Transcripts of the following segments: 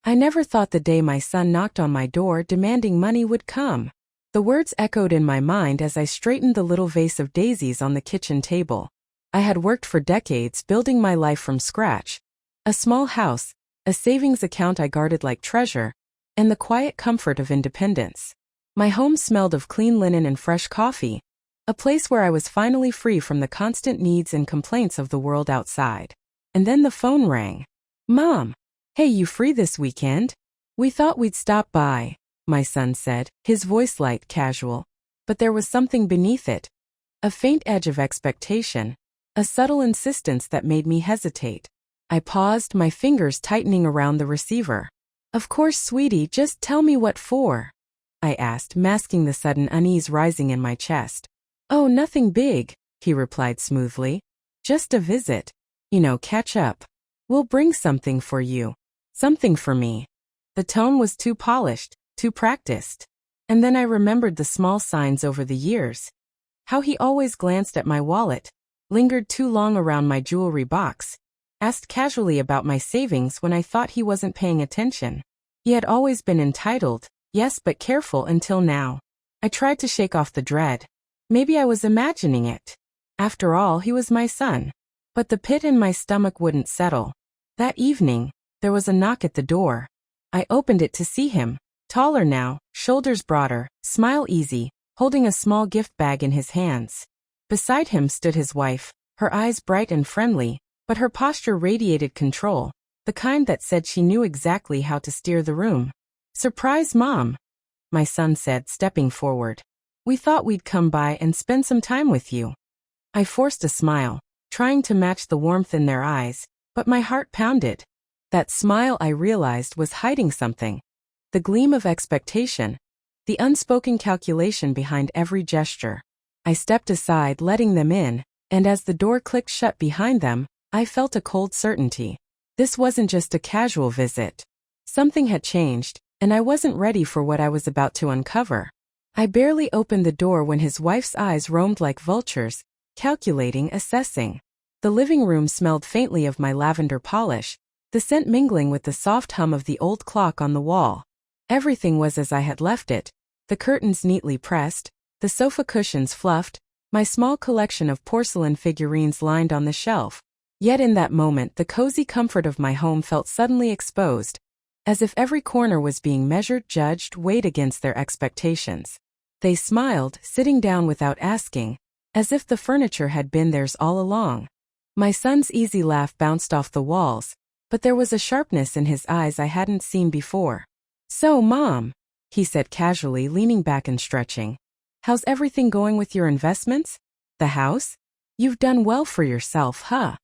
I never thought the day my son knocked on my door demanding money would come. The words echoed in my mind as I straightened the little vase of daisies on the kitchen table. I had worked for decades building my life from scratch. A small house, a savings account I guarded like treasure, and the quiet comfort of independence. My home smelled of clean linen and fresh coffee, a place where I was finally free from the constant needs and complaints of the world outside. And then the phone rang. "Mom, hey, you free this weekend? We thought we'd stop by," my son said, his voice light, casual. But there was something beneath it. A faint edge of expectation, a subtle insistence that made me hesitate. I paused, my fingers tightening around the receiver. "Of course, sweetie, just tell me what for," I asked, masking the sudden unease rising in my chest. "Oh, nothing big," he replied smoothly. "Just a visit. Catch up. We'll bring something for you. Something for me." The tone was too polished, too practiced. And then I remembered the small signs over the years. How he always glanced at my wallet, lingered too long around my jewelry box, asked casually about my savings when I thought he wasn't paying attention. He had always been entitled, yes, but careful until now. I tried to shake off the dread. Maybe I was imagining it. After all, he was my son. But the pit in my stomach wouldn't settle. That evening, there was a knock at the door. I opened it to see him, taller now, shoulders broader, smile easy, holding a small gift bag in his hands. Beside him stood his wife, her eyes bright and friendly, but her posture radiated control, the kind that said she knew exactly how to steer the room. "Surprise, Mom," my son said, stepping forward. "We thought we'd come by and spend some time with you." I forced a smile, trying to match the warmth in their eyes, but my heart pounded. That smile, I realized, was hiding something. The gleam of expectation, the unspoken calculation behind every gesture. I stepped aside, letting them in, and as the door clicked shut behind them, I felt a cold certainty. This wasn't just a casual visit. Something had changed, and I wasn't ready for what I was about to uncover. I barely opened the door when his wife's eyes roamed like vultures, calculating, assessing. The living room smelled faintly of my lavender polish, the scent mingling with the soft hum of the old clock on the wall. Everything was as I had left it, the curtains neatly pressed, the sofa cushions fluffed, my small collection of porcelain figurines lined on the shelf. Yet in that moment, the cozy comfort of my home felt suddenly exposed, as if every corner was being measured, judged, weighed against their expectations. They smiled, sitting down without asking, as if the furniture had been theirs all along. My son's easy laugh bounced off the walls, but there was a sharpness in his eyes I hadn't seen before. "So, Mom," he said casually, leaning back and stretching. "How's everything going with your investments? The house? You've done well for yourself, huh?"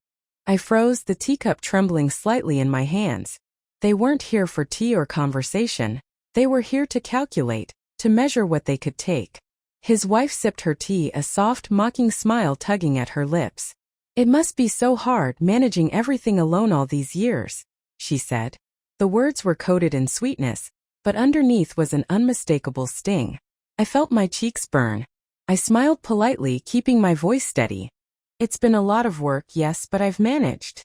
I froze, the teacup trembling slightly in my hands. They weren't here for tea or conversation. They were here to calculate, to measure what they could take. His wife sipped her tea, a soft, mocking smile tugging at her lips. "It must be so hard managing everything alone all these years," she said. The words were coated in sweetness, but underneath was an unmistakable sting. I felt my cheeks burn. I smiled politely, keeping my voice steady. "It's been a lot of work, yes, but I've managed."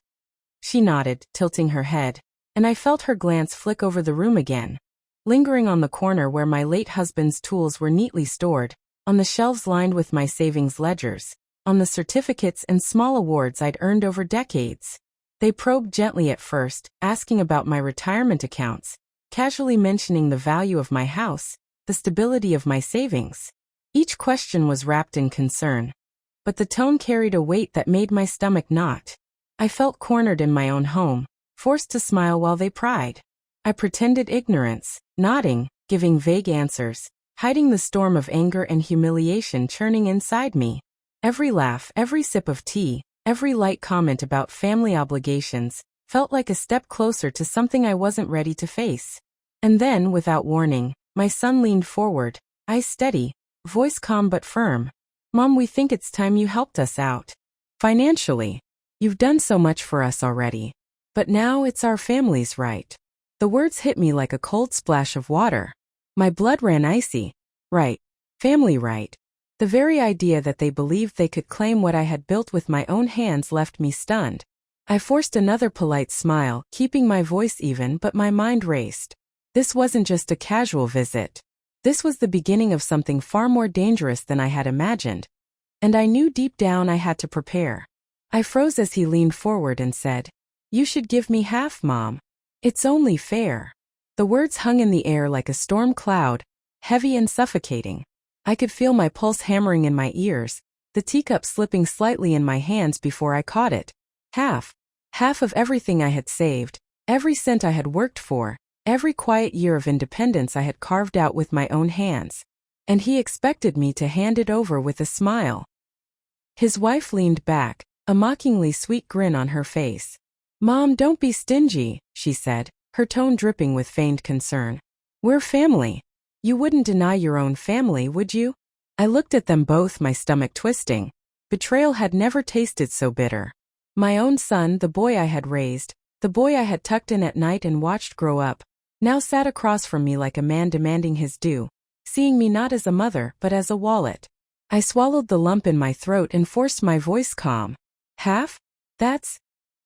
She nodded, tilting her head, and I felt her glance flick over the room again. Lingering on the corner where my late husband's tools were neatly stored, on the shelves lined with my savings ledgers, on the certificates and small awards I'd earned over decades. They probed gently at first, asking about my retirement accounts, casually mentioning the value of my house, the stability of my savings. Each question was wrapped in concern, but the tone carried a weight that made my stomach knot. I felt cornered in my own home, forced to smile while they pried. I pretended ignorance, nodding, giving vague answers, hiding the storm of anger and humiliation churning inside me. Every laugh, every sip of tea, every light comment about family obligations felt like a step closer to something I wasn't ready to face. And then, without warning, my son leaned forward, eyes steady, voice calm but firm. "Mom, we think it's time you helped us out. Financially. You've done so much for us already. But now it's our family's right." The words hit me like a cold splash of water. My blood ran icy. Right. Family right. The very idea that they believed they could claim what I had built with my own hands left me stunned. I forced another polite smile, keeping my voice even, but my mind raced. This wasn't just a casual visit. This was the beginning of something far more dangerous than I had imagined. And I knew deep down I had to prepare. I froze as he leaned forward and said, "You should give me half, Mom. It's only fair." The words hung in the air like a storm cloud, heavy and suffocating. I could feel my pulse hammering in my ears, the teacup slipping slightly in my hands before I caught it. Half. Half of everything I had saved, every cent I had worked for, every quiet year of independence I had carved out with my own hands. And he expected me to hand it over with a smile. His wife leaned back, a mockingly sweet grin on her face. "Mom, don't be stingy," she said, her tone dripping with feigned concern. "We're family. You wouldn't deny your own family, would you?" I looked at them both, my stomach twisting. Betrayal had never tasted so bitter. My own son, the boy I had raised, the boy I had tucked in at night and watched grow up, now sat across from me like a man demanding his due, seeing me not as a mother but as a wallet. I swallowed the lump in my throat and forced my voice calm. "Half? That's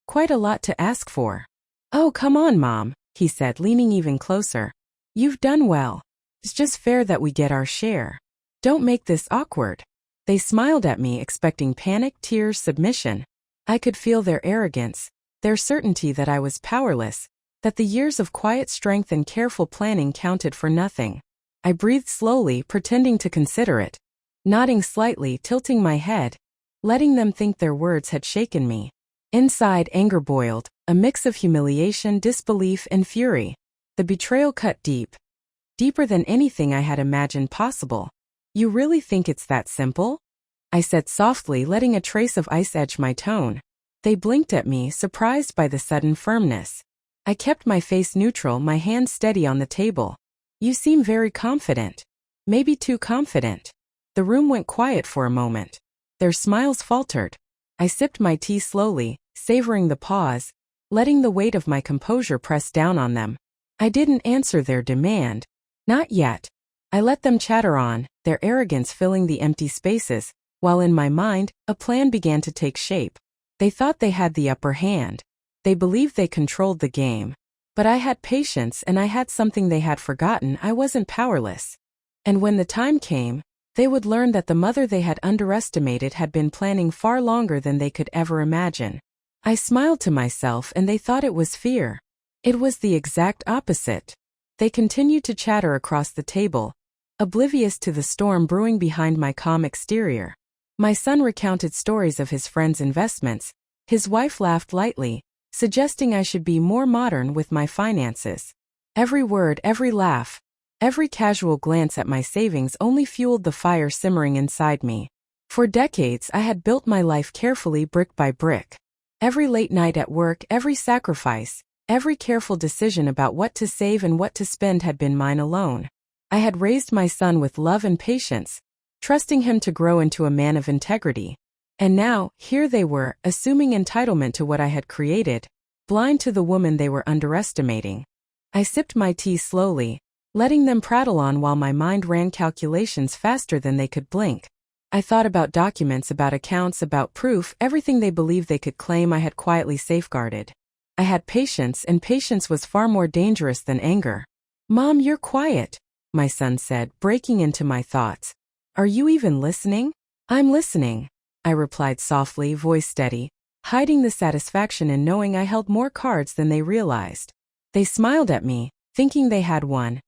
quite a lot to ask for." "Oh, come on, Mom," he said, leaning even closer. "You've done well. It's just fair that we get our share. Don't make this awkward." They smiled at me, expecting panic, tears, submission. I could feel their arrogance, their certainty that I was powerless, that the years of quiet strength and careful planning counted for nothing. I breathed slowly, pretending to consider it, nodding slightly, tilting my head, letting them think their words had shaken me. Inside, anger boiled, a mix of humiliation, disbelief, and fury. The betrayal cut deep. Deeper than anything I had imagined possible. "You really think it's that simple?" I said softly, letting a trace of ice edge my tone. They blinked at me, surprised by the sudden firmness. I kept my face neutral, my hands steady on the table. "You seem very confident. Maybe too confident." The room went quiet for a moment. Their smiles faltered. I sipped my tea slowly, savoring the pause, letting the weight of my composure press down on them. I didn't answer their demand. Not yet. I let them chatter on, their arrogance filling the empty spaces, while in my mind, a plan began to take shape. They thought they had the upper hand. They believed they controlled the game. But I had patience, and I had something they had forgotten. I wasn't powerless. And when the time came, they would learn that the mother they had underestimated had been planning far longer than they could ever imagine. I smiled to myself, and they thought it was fear. It was the exact opposite. They continued to chatter across the table, oblivious to the storm brewing behind my calm exterior. My son recounted stories of his friends' investments. His wife laughed lightly, suggesting I should be more modern with my finances. Every word, every laugh, every casual glance at my savings only fueled the fire simmering inside me. For decades I had built my life carefully, brick by brick. Every late night at work, every sacrifice, every careful decision about what to save and what to spend had been mine alone. I had raised my son with love and patience, trusting him to grow into a man of integrity. And now, here they were, assuming entitlement to what I had created, blind to the woman they were underestimating. I sipped my tea slowly, letting them prattle on while my mind ran calculations faster than they could blink. I thought about documents, about accounts, about proof, everything they believed they could claim I had quietly safeguarded. I had patience, and patience was far more dangerous than anger. "Mom, you're quiet," my son said, breaking into my thoughts. "Are you even listening?" "I'm listening," I replied softly, voice steady, hiding the satisfaction in knowing I held more cards than they realized. They smiled at me, thinking they had won,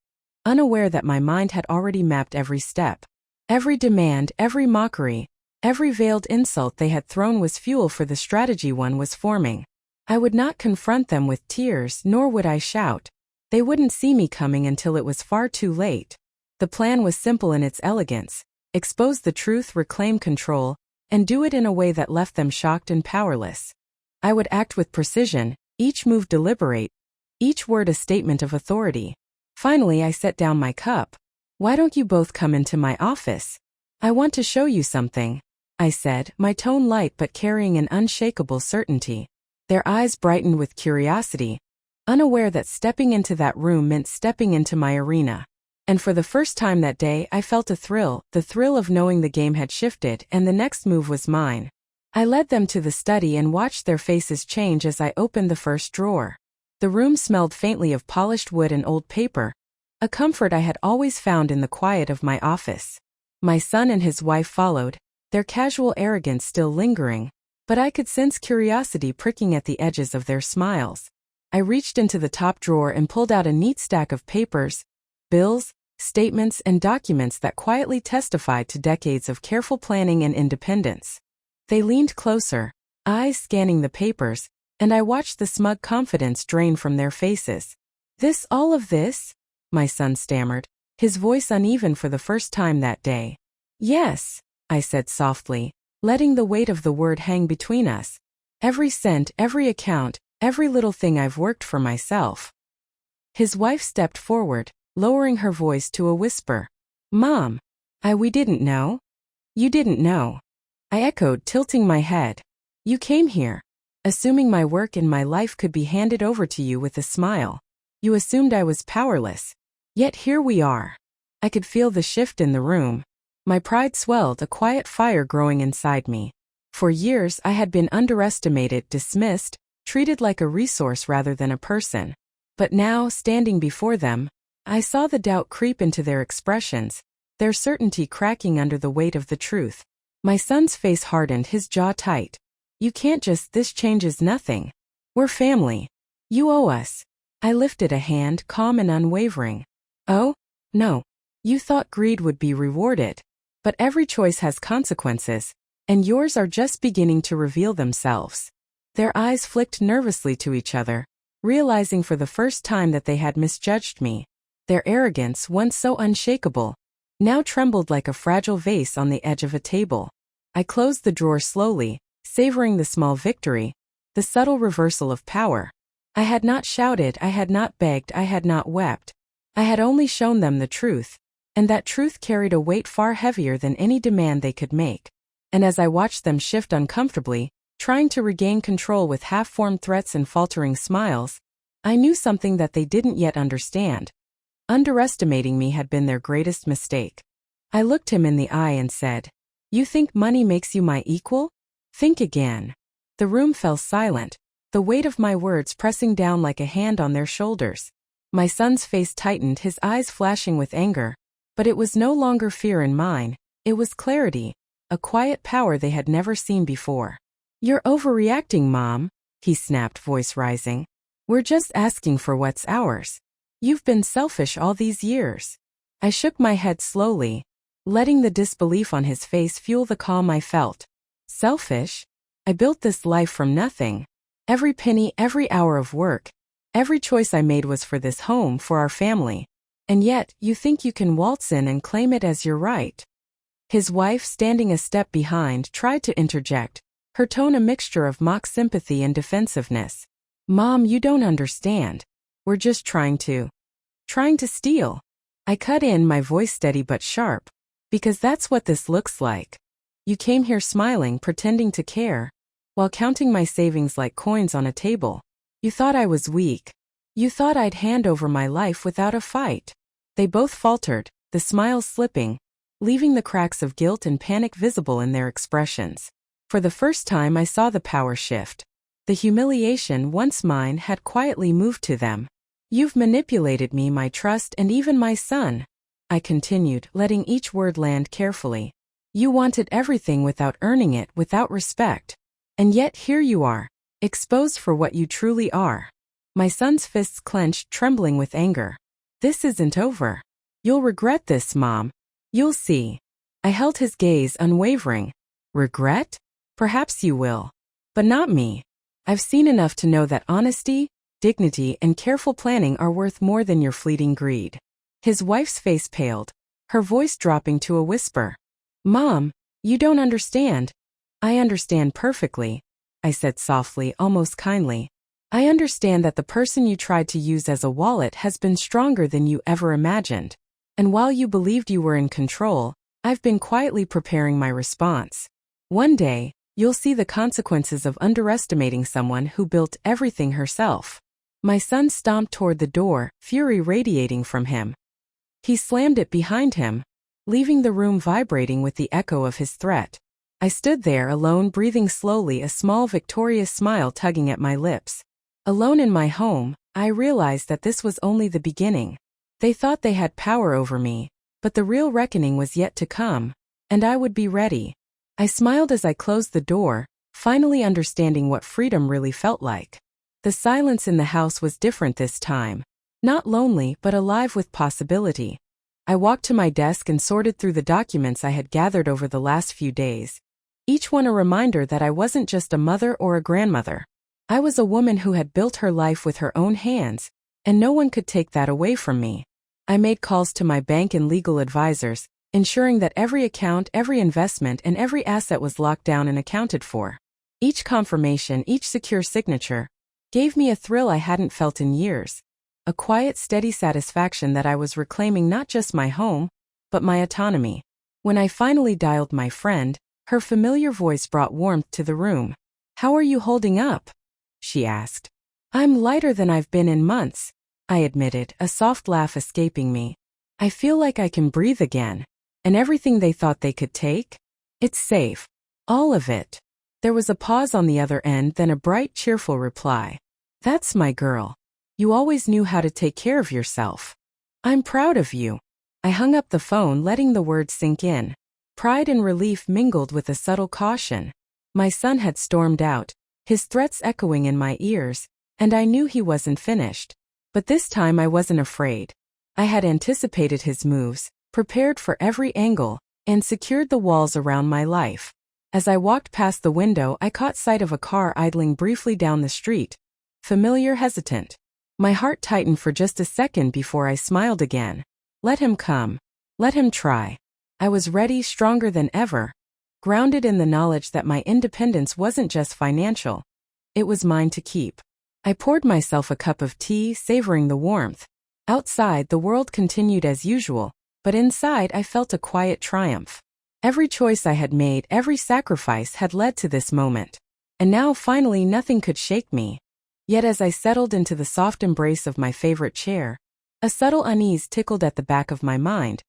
unaware that my mind had already mapped every step. Every demand, every mockery, every veiled insult they had thrown was fuel for the strategy one was forming. I would not confront them with tears, nor would I shout. They wouldn't see me coming until it was far too late. The plan was simple in its elegance: expose the truth, reclaim control, and do it in a way that left them shocked and powerless. I would act with precision, each move deliberate, each word a statement of authority. Finally, I set down my cup. "Why don't you both come into my office? I want to show you something," I said, my tone light but carrying an unshakable certainty. Their eyes brightened with curiosity, unaware that stepping into that room meant stepping into my arena. And for the first time that day I felt a thrill, the thrill of knowing the game had shifted and the next move was mine. I led them to the study and watched their faces change as I opened the first drawer. The room smelled faintly of polished wood and old paper, a comfort I had always found in the quiet of my office. My son and his wife followed, their casual arrogance still lingering, but I could sense curiosity pricking at the edges of their smiles. I reached into the top drawer and pulled out a neat stack of papers, bills, statements, and documents that quietly testified to decades of careful planning and independence. They leaned closer, eyes scanning the papers, and I watched the smug confidence drain from their faces. All of this? My son stammered, his voice uneven for the first time that day. Yes, I said softly, letting the weight of the word hang between us. Every cent, every account, every little thing I've worked for myself. His wife stepped forward, lowering her voice to a whisper. Mom, we didn't know. You didn't know. I echoed, tilting my head. You came here, assuming my work and my life could be handed over to you with a smile. You assumed I was powerless. Yet here we are. I could feel the shift in the room. My pride swelled, a quiet fire growing inside me. For years I had been underestimated, dismissed, treated like a resource rather than a person. But now, standing before them, I saw the doubt creep into their expressions, their certainty cracking under the weight of the truth. My son's face hardened, his jaw tight. You can't just, this changes nothing. We're family. You owe us. I lifted a hand, calm and unwavering. Oh? No. You thought greed would be rewarded. But every choice has consequences, and yours are just beginning to reveal themselves. Their eyes flicked nervously to each other, realizing for the first time that they had misjudged me. Their arrogance, once so unshakable, now trembled like a fragile vase on the edge of a table. I closed the drawer slowly, savoring the small victory, the subtle reversal of power. I had not shouted, I had not begged, I had not wept. I had only shown them the truth, and that truth carried a weight far heavier than any demand they could make. And as I watched them shift uncomfortably, trying to regain control with half-formed threats and faltering smiles, I knew something that they didn't yet understand. Underestimating me had been their greatest mistake. I looked him in the eye and said, You think money makes you my equal? Think again. The room fell silent, the weight of my words pressing down like a hand on their shoulders. My son's face tightened, his eyes flashing with anger. But it was no longer fear in mine, it was clarity, a quiet power they had never seen before. You're overreacting, Mom, he snapped, voice rising. We're just asking for what's ours. You've been selfish all these years. I shook my head slowly, letting the disbelief on his face fuel the calm I felt. Selfish? I built this life from nothing. Every penny, every hour of work, every choice I made was for this home, for our family. And yet, you think you can waltz in and claim it as your right. His wife, standing a step behind, tried to interject, her tone a mixture of mock sympathy and defensiveness. Mom, you don't understand. We're just trying to steal. I cut in, my voice steady but sharp. Because that's what this looks like. You came here smiling, pretending to care, while counting my savings like coins on a table. You thought I was weak. You thought I'd hand over my life without a fight. They both faltered, the smiles slipping, leaving the cracks of guilt and panic visible in their expressions. For the first time I saw the power shift. The humiliation once mine had quietly moved to them. You've manipulated me, my trust, and even my son. I continued, letting each word land carefully. You wanted everything without earning it, without respect. And yet here you are, exposed for what you truly are. My son's fists clenched, trembling with anger. This isn't over. You'll regret this, Mom. You'll see. I held his gaze, unwavering. Regret? Perhaps you will. But not me. I've seen enough to know that honesty, dignity, and careful planning are worth more than your fleeting greed. His wife's face paled, her voice dropping to a whisper. Mom, you don't understand. I understand perfectly, I said softly, almost kindly. I understand that the person you tried to use as a wallet has been stronger than you ever imagined. And while you believed you were in control, I've been quietly preparing my response. One day, you'll see the consequences of underestimating someone who built everything herself. My son stomped toward the door, fury radiating from him. He slammed it behind him, leaving the room vibrating with the echo of his threat. I stood there alone, breathing slowly, a small victorious smile tugging at my lips. Alone in my home, I realized that this was only the beginning. They thought they had power over me, but the real reckoning was yet to come, and I would be ready. I smiled as I closed the door, finally understanding what freedom really felt like. The silence in the house was different this time. Not lonely, but alive with possibility. I walked to my desk and sorted through the documents I had gathered over the last few days. Each one a reminder that I wasn't just a mother or a grandmother. I was a woman who had built her life with her own hands, and no one could take that away from me. I made calls to my bank and legal advisors, ensuring that every account, every investment, and every asset was locked down and accounted for. Each confirmation, each secure signature, gave me a thrill I hadn't felt in years. A quiet, steady satisfaction that I was reclaiming not just my home, but my autonomy. When I finally dialed my friend, her familiar voice brought warmth to the room. "How are you holding up?" she asked. "I'm lighter than I've been in months," I admitted, a soft laugh escaping me. "I feel like I can breathe again. And everything they thought they could take? It's safe. All of it." There was a pause on the other end, then a bright, cheerful reply. "That's my girl. You always knew how to take care of yourself. I'm proud of you." I hung up the phone, letting the words sink in. Pride and relief mingled with a subtle caution. My son had stormed out, his threats echoing in my ears, and I knew he wasn't finished. But this time I wasn't afraid. I had anticipated his moves, prepared for every angle, and secured the walls around my life. As I walked past the window, I caught sight of a car idling briefly down the street. Familiar, hesitant. My heart tightened for just a second before I smiled again. Let him come. Let him try. I was ready, stronger than ever, grounded in the knowledge that my independence wasn't just financial. It was mine to keep. I poured myself a cup of tea, savoring the warmth. Outside, the world continued as usual, but inside I felt a quiet triumph. Every choice I had made, every sacrifice had led to this moment. And now finally nothing could shake me. Yet as I settled into the soft embrace of my favorite chair, a subtle unease tickled at the back of my mind,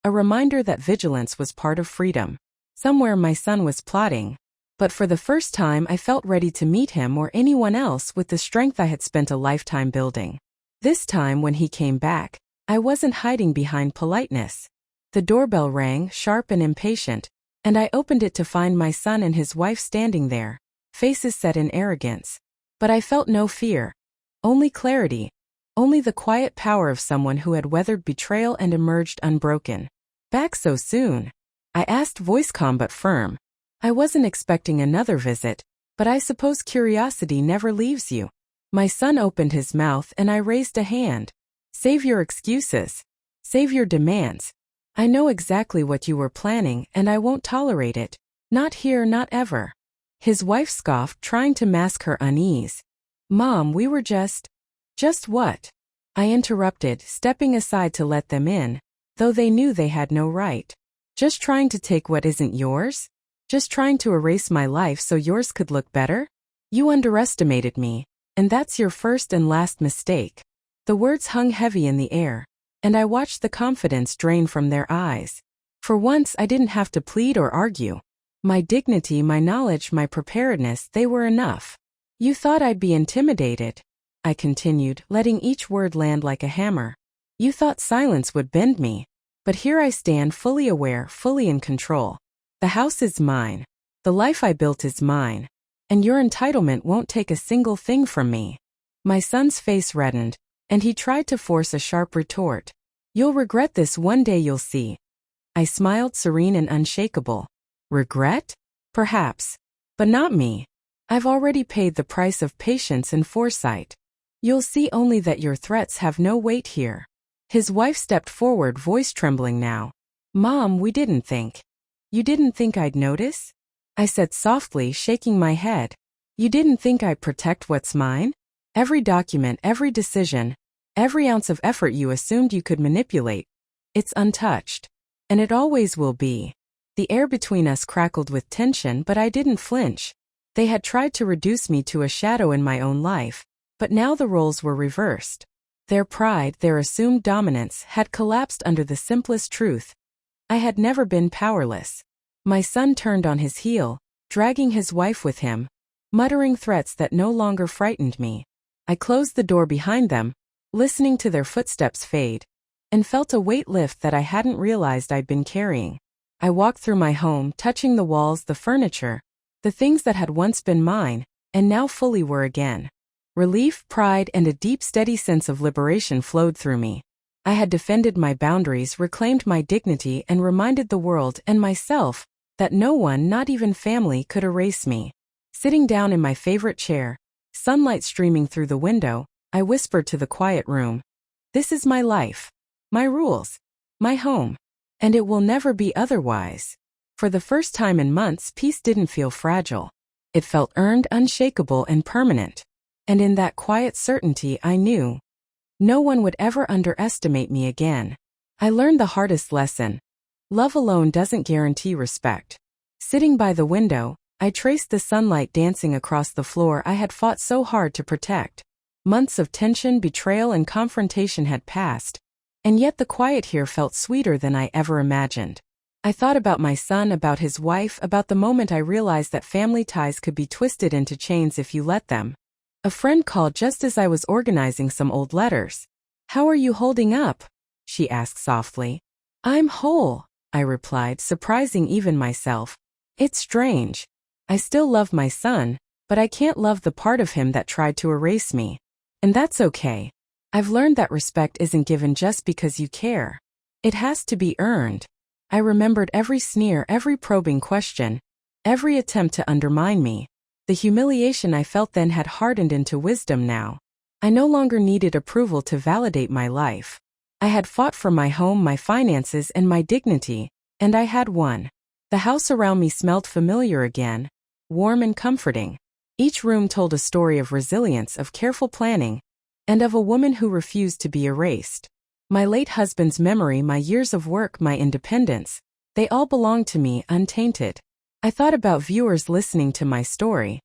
a reminder that vigilance was part of freedom. Somewhere my son was plotting. But for the first time I felt ready to meet him or anyone else with the strength I had spent a lifetime building. This time when he came back, I wasn't hiding behind politeness. The doorbell rang, sharp and impatient, and I opened it to find my son and his wife standing there, faces set in arrogance. But I felt no fear. Only clarity. Only the quiet power of someone who had weathered betrayal and emerged unbroken. "Back so soon?" I asked, voice calm but firm. I wasn't expecting another visit, but I suppose curiosity never leaves you. My son opened his mouth and I raised a hand. "Save your excuses. Save your demands. I know exactly what you were planning and I won't tolerate it. Not here, not ever." His wife scoffed, trying to mask her unease. "Mom, we were just what?" I interrupted, stepping aside to let them in, though they knew they had no right. "Just trying to take what isn't yours? Just trying to erase my life so yours could look better? You underestimated me, and that's your first and last mistake." The words hung heavy in the air, and I watched the confidence drain from their eyes. For once I didn't have to plead or argue. My dignity, my knowledge, my preparedness, they were enough. "You thought I'd be intimidated," I continued, letting each word land like a hammer. "You thought silence would bend me. But here I stand, fully aware, fully in control. The house is mine. The life I built is mine. And your entitlement won't take a single thing from me." My son's face reddened, and he tried to force a sharp retort. "You'll regret this one day, you'll see." I smiled, serene and unshakable. Regret? Perhaps. But not me. I've already paid the price of patience and foresight. You'll see only that your threats have no weight here. His wife stepped forward, voice trembling now. "Mom, we didn't think. You didn't think I'd notice?" I said softly, shaking my head. "You didn't think I'd protect what's mine? Every document, every decision, every ounce of effort you assumed you could manipulate. It's untouched. And it always will be." The air between us crackled with tension, but I didn't flinch. They had tried to reduce me to a shadow in my own life, but now the roles were reversed. Their pride, their assumed dominance, had collapsed under the simplest truth. I had never been powerless. My son turned on his heel, dragging his wife with him, muttering threats that no longer frightened me. I closed the door behind them, listening to their footsteps fade, and felt a weight lift that I hadn't realized I'd been carrying. I walked through my home, touching the walls, the furniture, the things that had once been mine, and now fully were again. Relief, pride, and a deep, steady sense of liberation flowed through me. I had defended my boundaries, reclaimed my dignity, and reminded the world and myself that no one, not even family, could erase me. Sitting down in my favorite chair, sunlight streaming through the window, I whispered to the quiet room, "This is my life, my rules, my home, and it will never be otherwise." For the first time in months, peace didn't feel fragile. It felt earned, unshakable, and permanent. And in that quiet certainty, I knew no one would ever underestimate me again. I learned the hardest lesson. Love alone doesn't guarantee respect. Sitting by the window, I traced the sunlight dancing across the floor I had fought so hard to protect. Months of tension, betrayal, and confrontation had passed, and yet the quiet here felt sweeter than I ever imagined. I thought about my son, about his wife, about the moment I realized that family ties could be twisted into chains if you let them. A friend called just as I was organizing some old letters. "How are you holding up?" she asked softly. "I'm whole," I replied, surprising even myself. "It's strange. I still love my son, but I can't love the part of him that tried to erase me. And that's okay. I've learned that respect isn't given just because you care. It has to be earned." I remembered every sneer, every probing question, every attempt to undermine me. The humiliation I felt then had hardened into wisdom now. I no longer needed approval to validate my life. I had fought for my home, my finances, and my dignity, and I had won. The house around me smelled familiar again, warm and comforting. Each room told a story of resilience, of careful planning, and of a woman who refused to be erased. My late husband's memory, my years of work, my independence, they all belonged to me untainted. I thought about viewers listening to my story,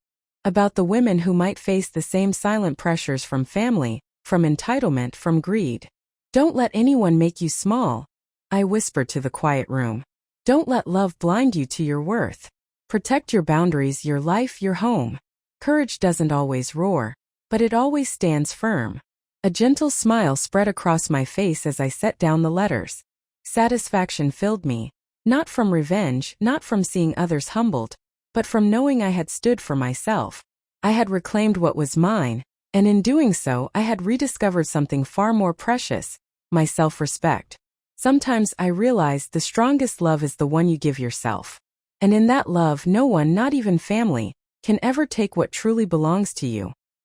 about the women who might face the same silent pressures from family, from entitlement, from greed. "Don't let anyone make you small," I whispered to the quiet room. "Don't let love blind you to your worth. Protect your boundaries, your life, your home." Courage doesn't always roar, but it always stands firm. A gentle smile spread across my face as I set down the letters. Satisfaction filled me. Not from revenge, not from seeing others humbled, but from knowing I had stood for myself. I had reclaimed what was mine, and in doing so, I had rediscovered something far more precious, my self-respect. Sometimes I realized the strongest love is the one you give yourself. And in that love, no one, not even family, can ever take what truly belongs to you.